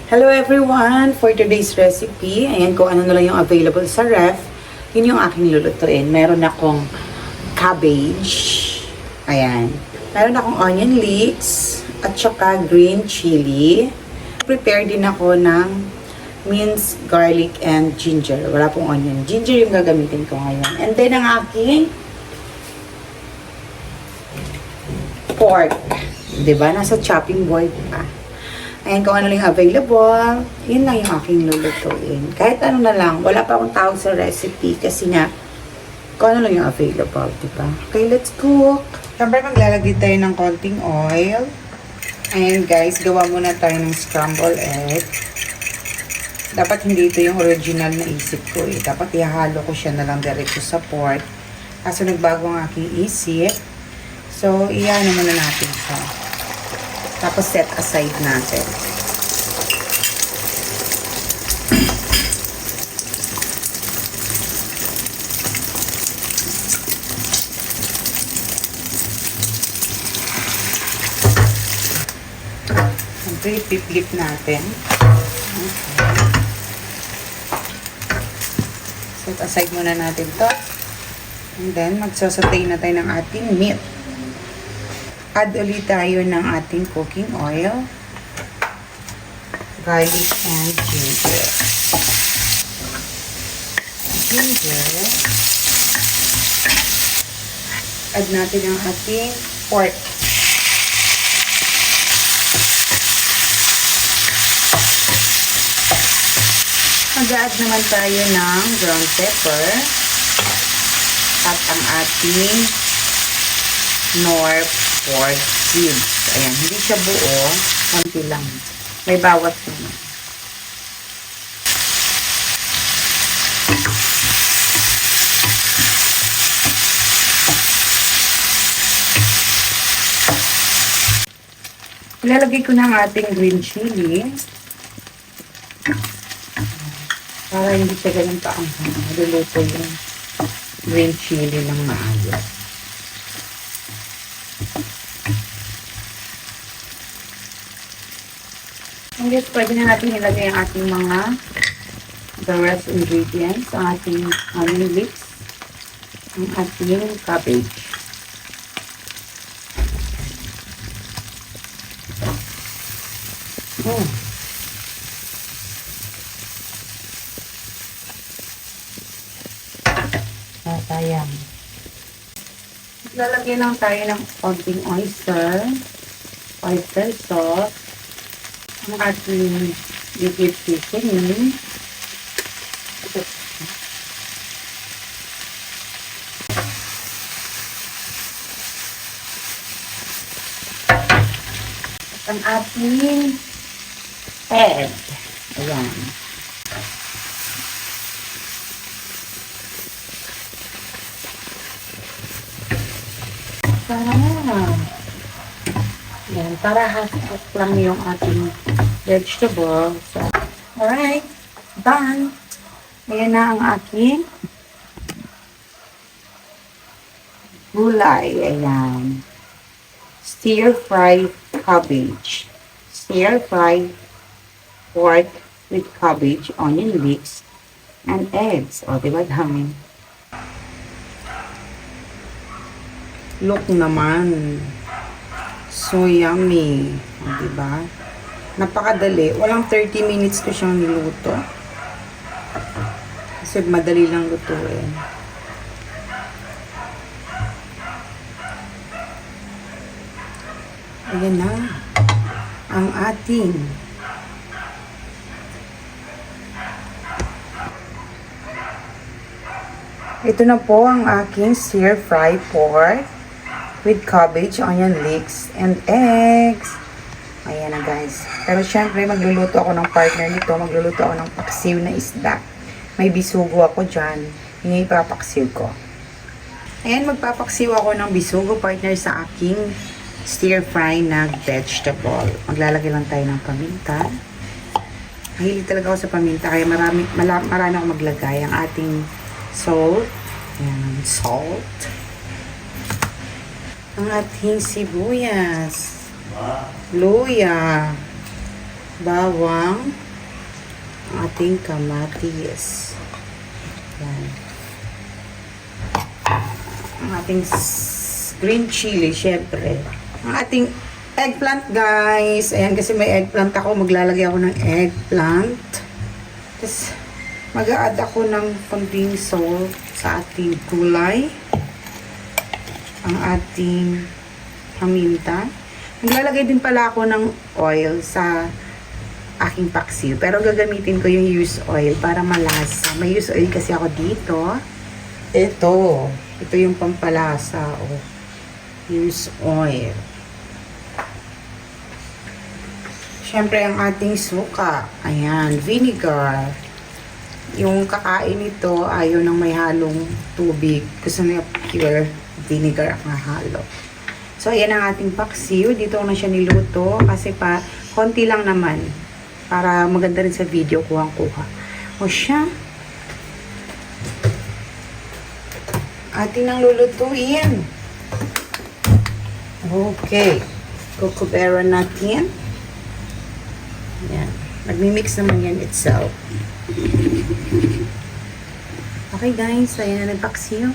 Hello everyone! For today's recipe, ayan kung ano na lang yung available sa ref, yun yung aking lulutuin. Meron akong cabbage, ayan. Meron akong onion leeks, at saka green chili. Prepare din ako ng minced garlic and ginger. Wala pong onion. Ginger yung gagamitin ko ngayon. And then ang aking pork. Diba? Nasa chopping board pa. Ayan, kung ano lang available, yun lang yung aking lulutuin. Kahit ano na lang, wala pa akong tawag sa recipe kasi nga, kung ano lang yung available, diba? Okay, let's cook. Siyempre, maglalagay tayo ng konting oil. Ayan guys, gawa muna tayo ng scrambled egg. Dapat hindi ito yung original na isip ko eh. Dapat ihalo ko siya na lang diretso sa pork. Kaso nagbago ang aking isip. So, iyan muna natin siya. Tapos set aside natin. Siyempre, i-flip natin. Okay. Set aside muna natin to. And then, magsasatay na tayo ng ating meat. Add ulit tayo ng ating cooking oil, garlic and ginger. Add natin ang ating pork. Mag-add naman tayo ng ground pepper at ang ating Knorr pork cubes. Ayan, hindi siya buo. Konti lang. May bawat naman. Ilalagay ko na ang ating green chili. Para hindi siya ganun pa ang maluluto yung green chili ng maayos. Ngayon, pwede na natin ilagay ang ating mga the rest ingredients, ang ating onion leeks, ang ating cabbage. Sayang. Lalagyan lang tayo ng konting oyster sauce, ang ating liquid seasoning, ang ating egg. Ayan. Ayan, para half-cook lang yung ating vegetables. So, alright, done. Ayan na ang aking gulay. Ayan. Stir-fry cabbage. Stir-fry pork with cabbage, onion leeks, and eggs. O, diba dami? Look naman. So yummy. O, diba? Napakadali. Walang 30 minutes ko siyang niluto. Kasi madali lang lutuin. Ayan na. Ang ating ito na po ang aking stir-fry pork with cabbage, onion leeks, and eggs. Ayan na guys. Pero syempre, magluluto ako ng partner nito. Magluluto ako ng paksiw na isda. May bisugo ako dyan. Yun yung ipapaksiw ko. Ayan, magpapaksiw ako ng bisugo partner sa aking stir-fry na vegetable. Maglalagay lang tayo ng paminta. Mahilig talaga ako sa paminta. Kaya marami akong maglagay. Ang ating salt. Ayan, salt. Ang ating sibuyas. Luya. bawang, ang ating kamatis. Yan. Ang ating green chili, syempre. Ang ating eggplant, guys. Ayan, kasi may eggplant ako. Maglalagay ako ng eggplant. Tapos, mag-a-add ako ng konting salt sa ating gulay. Ang ating paminta. Maglalagay din pala ako ng oil sa aking paksiw. Pero gagamitin ko yung used oil para malasa. May used oil kasi ako dito. Ito yung pampalasa. Oh. Used oil. Siyempre, ang ating suka. Ayan, vinegar. Yung kakain nito, ayaw nang may halong tubig. Gusto niya pure vinegar ang halo. So, ayan ang ating paksiw. Dito ko na siya niluto kasi konti lang naman. Para maganda rin sa video, kuhang-kuha. O siya. Atin ang lulutuin. Okay. Kukubera natin. Ayan. Nagmi-mix naman yan itself. Okay guys, ayan na nagpaksiw.